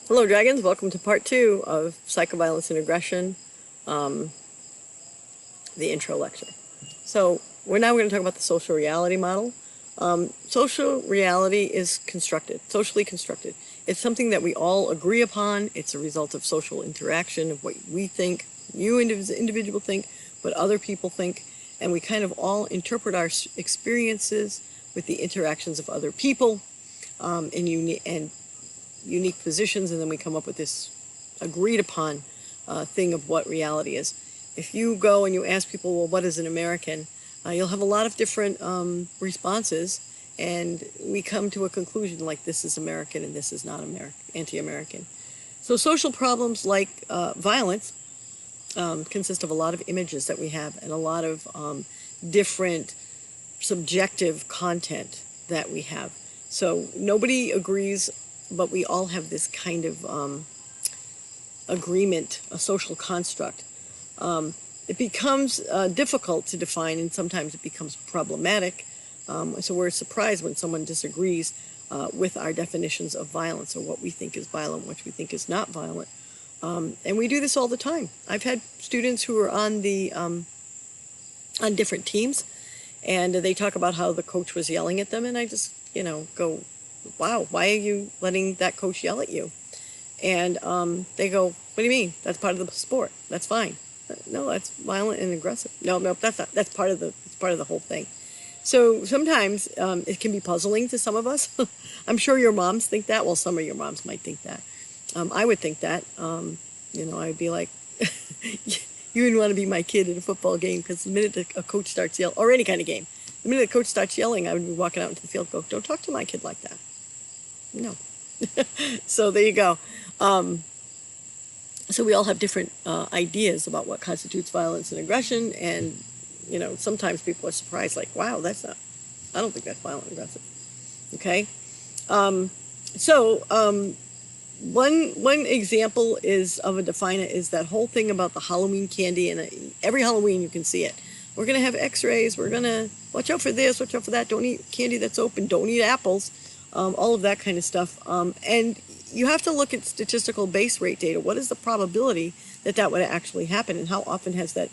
Hello, Dragons. Welcome to part 2 of Psychoviolence and Aggression, the intro lecture. So we're now going to talk about the social reality model. Social reality is constructed, socially constructed. It's something that we all agree upon. It's a result of social interaction, of what we think, you as an individual think, what other people think, and we kind of all interpret our experiences with the interactions of other people and unique positions, and then we come up with this agreed upon thing of what reality is. If you go and you ask people, well, what is an American? You'll have a lot of different responses, and we come to a conclusion like this is American and this is not anti-American. So social problems like violence consist of a lot of images that we have and a lot of different subjective content that we have. So nobody agrees, but we all have this kind of agreement, a social construct. It becomes difficult to define, and sometimes it becomes problematic. So we're surprised when someone disagrees with our definitions of violence, or what we think is violent, what we think is not violent. And we do this all the time. I've had students who are on on different teams, and they talk about how the coach was yelling at them, and I just, go, wow, why are you letting that coach yell at you? And they go, what do you mean? That's part of the sport. That's fine. No, that's violent and aggressive. No, that's not. That's part of the whole thing. So sometimes it can be puzzling to some of us. I'm sure your moms think that. Well, some of your moms might think that. I would think that. I'd be like, you wouldn't want to be my kid in a football game, because the minute a coach starts yelling, or any kind of game, the minute the coach starts yelling, I would be walking out into the field and go, don't talk to my kid like that. No. So there you go. So we all have different ideas about what constitutes violence and aggression, and sometimes people are surprised, like, wow, I don't think that's violent and aggressive. Okay. One example of a definer is that whole thing about the Halloween candy, and every Halloween you can see it. We're going to have x-rays, we're going to watch out for this, watch out for that, don't eat candy that's open, don't eat apples, all of that kind of stuff. And you have to look at statistical base rate data. What is the probability that would actually happen, and how often has that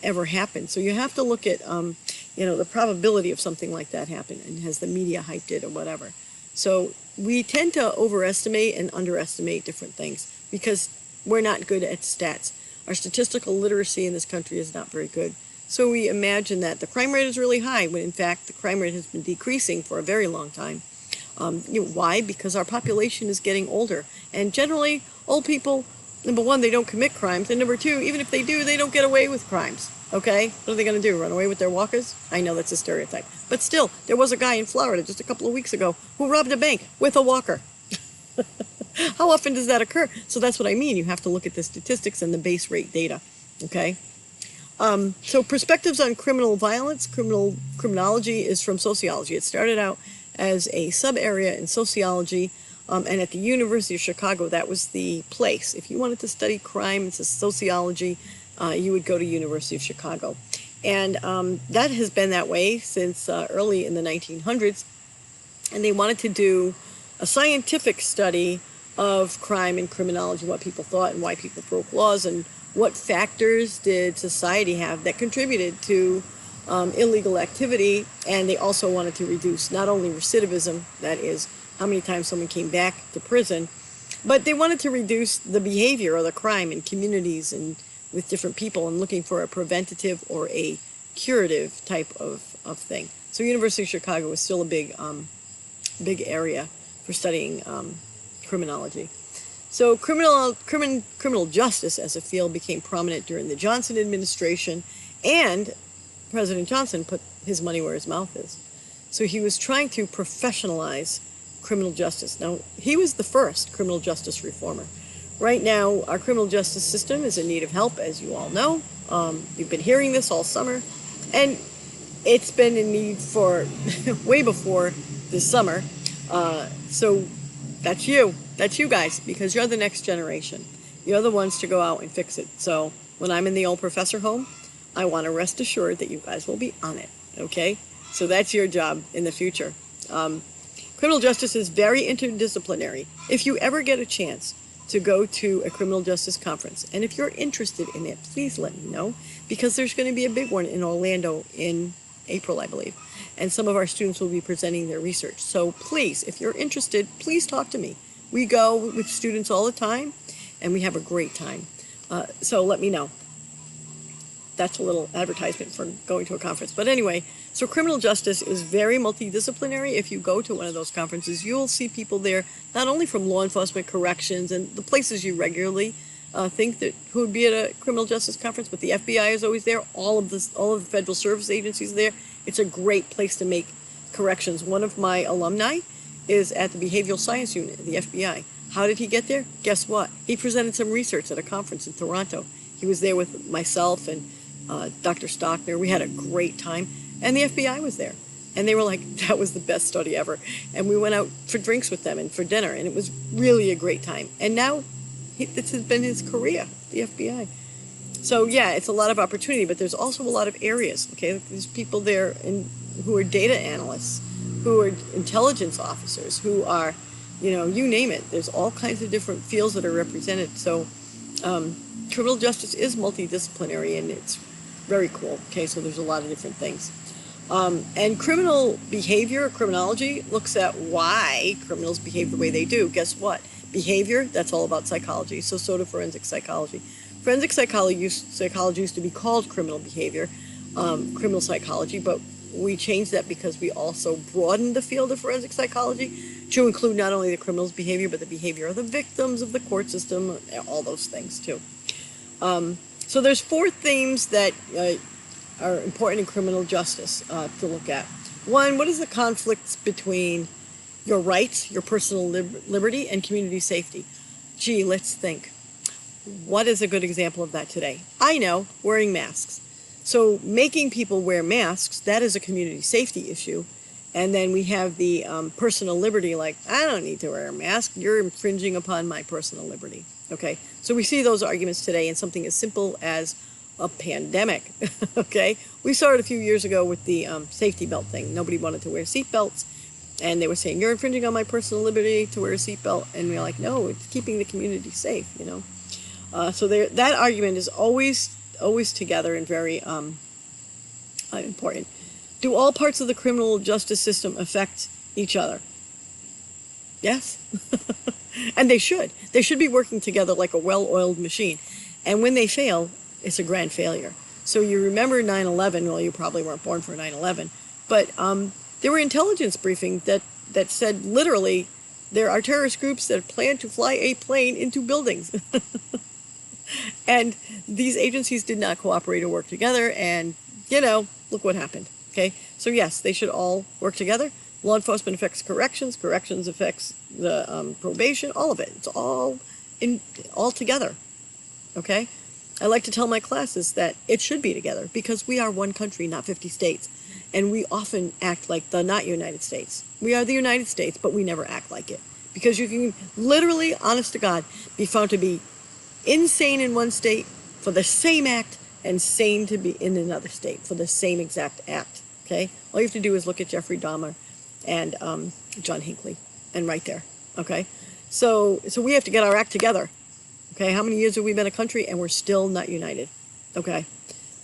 ever happened? So you have to look at the probability of something like that happen, and has the media hyped it or whatever. So we tend to overestimate and underestimate different things because we're not good at stats. Our statistical literacy in this country is not very good. So we imagine that the crime rate is really high, when in fact the crime rate has been decreasing for a very long time. Why? Because our population is getting older. And generally, old people, number one, they don't commit crimes. And number two, even if they do, they don't get away with crimes. Okay? What are they going to do? Run away with their walkers? I know that's a stereotype. But still, there was a guy in Florida just a couple of weeks ago who robbed a bank with a walker. How often does that occur? So that's what I mean. You have to look at the statistics and the base rate data. Okay? So perspectives on criminal violence, criminology is from sociology. It started out as a sub-area in sociology, and at the University of Chicago, that was the place. If you wanted to study crime and sociology, you would go to University of Chicago. And that has been that way since early in the 1900s. And they wanted to do a scientific study of crime and criminology, what people thought and why people broke laws, and what factors did society have that contributed to illegal activity. And they also wanted to reduce not only recidivism, that is how many times someone came back to prison, but they wanted to reduce the behavior or the crime in communities and with different people, and looking for a preventative or a curative type of thing. So University of Chicago was still a big area for studying criminology. So criminal justice as a field became prominent during the Johnson administration, and President Johnson put his money where his mouth is. So he was trying to professionalize criminal justice. Now, he was the first criminal justice reformer. Right now, our criminal justice system is in need of help, as you all know. You've been hearing this all summer, and it's been in need for way before this summer. So that's you. That's you guys, because you're the next generation. You're the ones to go out and fix it. So when I'm in the old professor home, I want to rest assured that you guys will be on it, okay? So that's your job in the future. Criminal justice is very interdisciplinary. If you ever get a chance to go to a criminal justice conference. And if you're interested in it, please let me know, because there's going to be a big one in Orlando in April, I believe. And some of our students will be presenting their research. So please, if you're interested, please talk to me. We go with students all the time, and we have a great time. So let me know. That's a little advertisement for going to a conference. But anyway, so criminal justice is very multidisciplinary. If you go to one of those conferences, you'll see people there, not only from law enforcement, corrections, and the places you regularly think that who would be at a criminal justice conference, but the FBI is always there. All of the federal service agencies are there. It's a great place to make corrections. One of my alumni is at the Behavioral Science Unit of the FBI. How did he get there? Guess what? He presented some research at a conference in Toronto. He was there with myself and Dr. Stockner. We had a great time, and the FBI was there, and they were like, that was the best study ever. And we went out for drinks with them and for dinner, and it was really a great time. And now this has been his career, the FBI. So yeah, it's a lot of opportunity, but there's also a lot of areas. Okay, there's people there who are data analysts, who are intelligence officers, who are, you name it. There's all kinds of different fields that are represented. So criminal justice is multidisciplinary, and it's very cool. Okay, so there's a lot of different things. And criminal behavior, criminology, looks at why criminals behave the way they do. Guess what? Behavior, that's all about psychology. So do forensic psychology. Forensic psychology used to be called criminal behavior, criminal psychology, but we changed that because we also broadened the field of forensic psychology to include not only the criminal's behavior, but the behavior of the victims, of the court system, all those things too. So there's 4 themes that are important in criminal justice to look at. 1, what is the conflict between your rights, your personal liberty, and community safety? Gee, let's think. What is a good example of that today? I know, wearing masks. So making people wear masks, that is a community safety issue. And then we have the personal liberty, like, I don't need to wear a mask. You're infringing upon my personal liberty. Okay, so we see those arguments today in something as simple as a pandemic. Okay, we saw it a few years ago with the safety belt thing. Nobody wanted to wear seatbelts, and they were saying, you're infringing on my personal liberty to wear a seatbelt. And we're like, no, it's keeping the community safe, So that argument is always together and very important. Do all parts of the criminal justice system affect each other? Yes. And they should. They should be working together like a well-oiled machine. And when they fail, it's a grand failure. So you remember 9/11. Well, you probably weren't born for 9/11. But there were intelligence briefings that said literally there are terrorist groups that plan to fly a plane into buildings. And these agencies did not cooperate or work together. And, look what happened. Okay, so yes, they should all work together. Law enforcement affects corrections. Corrections affects the probation. All of it. It's all together. Okay, I like to tell my classes that it should be together because we are one country, not 50 states, and we often act like the not United States. We are the United States, but we never act like it because you can literally, honest to God, be found to be insane in one state for the same act and sane to be in another state for the same exact act. Okay, all you have to do is look at Jeffrey Dahmer and John Hinckley, and right there. Okay, so we have to get our act together. Okay, how many years have we been a country and we're still not united? Okay,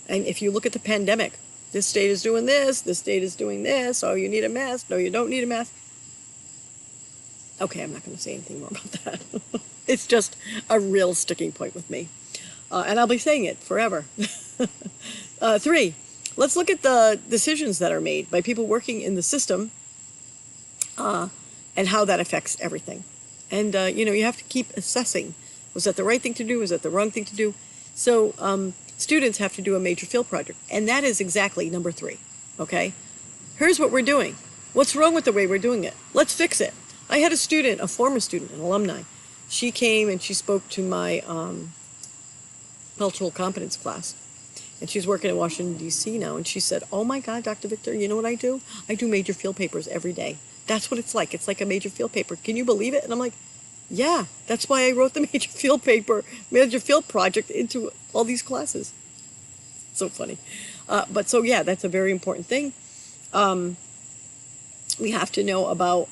and if you look at the pandemic, this state is doing this state is doing this. Oh, you need a mask. No, you don't need a mask. Okay, I'm not going to say anything more about that. It's just a real sticking point with me. And I'll be saying it forever. 3, let's look at the decisions that are made by people working in the system and how that affects everything. And, you have to keep assessing. Was that the right thing to do? Was that the wrong thing to do? So students have to do a major field project. And that is exactly number 3. Okay? Here's what we're doing. What's wrong with the way we're doing it? Let's fix it. I had a student, a former student, an alumni. She came and she spoke to my cultural competence class. And she's working in Washington, D.C. now. And she said, oh my God, Dr. Victor, you know what I do? I do major field papers every day. That's what it's like. It's like a major field paper. Can you believe it? And I'm like, yeah, that's why I wrote the major field project into all these classes. So funny. But so, yeah, that's a very important thing. We have to know about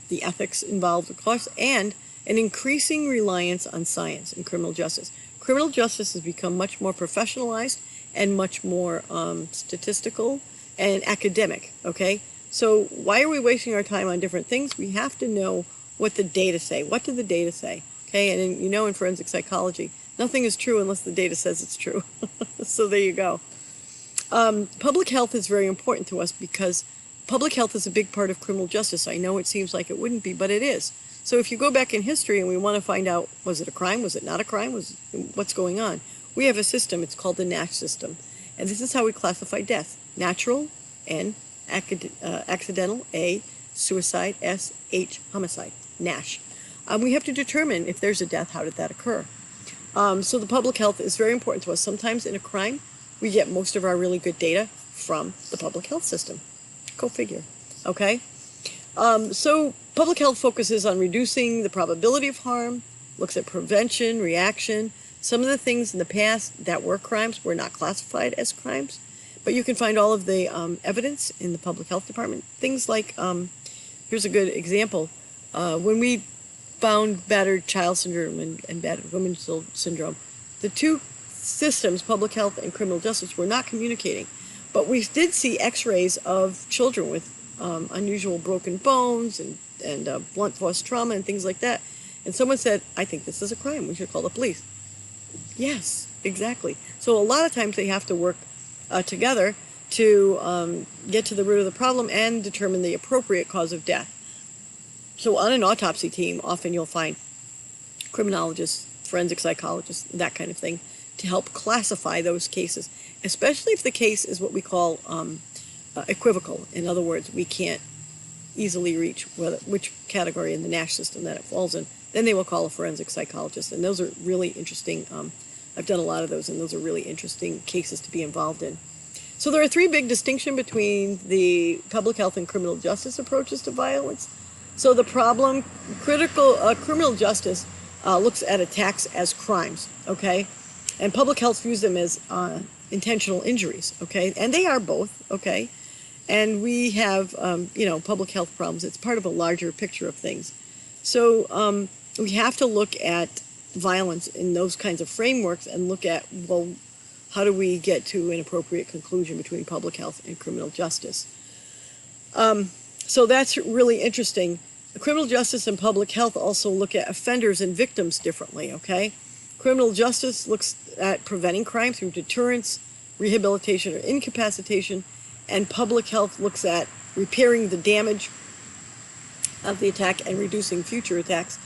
the ethics involved, of course, and an increasing reliance on science in criminal justice. Criminal justice has become much more professionalized and much more statistical and academic, okay? So why are we wasting our time on different things? We have to know what the data say. What do the data say? Okay, and in forensic psychology, nothing is true unless the data says it's true. So there you go. Public health is very important to us because public health is a big part of criminal justice. I know it seems like it wouldn't be, but it is. So if you go back in history and we want to find out, was it a crime? Was it not a crime? What's going on? We have a system. It's called the Nash system. And this is how we classify death. Natural, N, accidental, A, suicide, S, H, homicide, Nash. We have to determine if there's a death, how did that occur? So the public health is very important to us. Sometimes in a crime, we get most of our really good data from the public health system. Go figure, okay? So public health focuses on reducing the probability of harm, looks at prevention, reaction. Some of the things in the past that were crimes were not classified as crimes, but you can find all of the evidence in the public health department. Things like, here's a good example. When we found battered child syndrome and battered women syndrome, the two systems, public health and criminal justice, were not communicating. But we did see x-rays of children with unusual broken bones and blunt force trauma and things like that. And someone said, I think this is a crime. We should call the police. Yes, exactly. So a lot of times they have to work together to get to the root of the problem and determine the appropriate cause of death. So on an autopsy team, often you'll find criminologists, forensic psychologists, that kind of thing, to help classify those cases, especially if the case is what we call equivocal. In other words, we can't easily reach which category in the Nash system that it falls in. Then they will call a forensic psychologist, and those are really interesting. I've done a lot of those, and those are really interesting cases to be involved in. So there are three big distinctions between the public health and criminal justice approaches to violence. So the problem, criminal justice looks at attacks as crimes, okay? And public health views them as intentional injuries, okay? And they are both, okay? And we have, public health problems. It's part of a larger picture of things. So we have to look at violence in those kinds of frameworks and look at, well, how do we get to an appropriate conclusion between public health and criminal justice? So that's really interesting. Criminal justice and public health also look at offenders and victims differently, okay? Criminal justice looks at preventing crime through deterrence, rehabilitation, or incapacitation, and public health looks at repairing the damage of the attack and reducing future attacks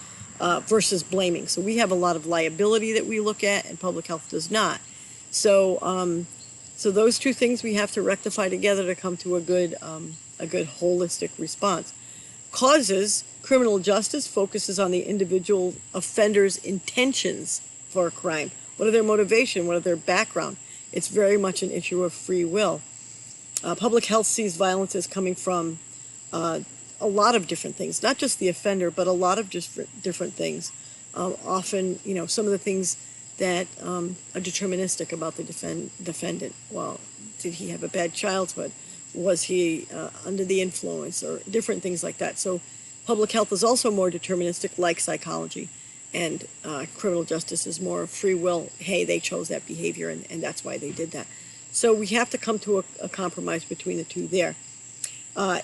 versus blaming. So we have a lot of liability that we look at, and public health does not. So those two things we have to rectify together to come to a good holistic response. Causes, criminal justice focuses on the individual offender's intentions for a crime. What are their motivation? What are their background? It's very much an issue of free will. Public health sees violence as coming from a lot of different things, not just the offender, but a lot of different things. Often, some of the things that are deterministic about the defendant. Well, did he have a bad childhood? Was he under the influence, or different things like that? So public health is also more deterministic, like psychology, and criminal justice is more free will. Hey, they chose that behavior, and that's why they did that. So we have to come to a compromise between the two there.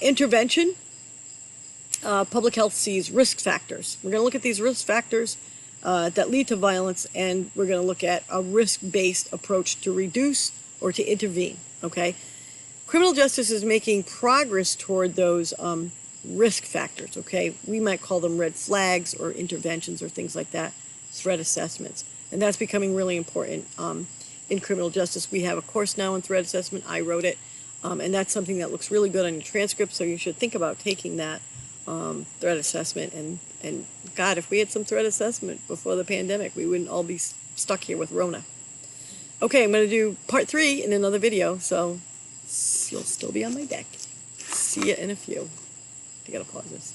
Intervention, public health sees risk factors. We're going to look at these risk factors that lead to violence, and we're going to look at a risk-based approach to reduce or to intervene, okay? Criminal justice is making progress toward those risk factors, okay? We might call them red flags or interventions or things like that, threat assessments. And that's becoming really important in criminal justice. We have a course now in threat assessment. I wrote it, and that's something that looks really good on your transcript, so you should think about taking that threat assessment. And God, if we had some threat assessment before the pandemic, we wouldn't all be stuck here with Rona. Okay, I'm going to do part 3 in another video, so you'll still be on my deck. See you in a few. I gotta pause this.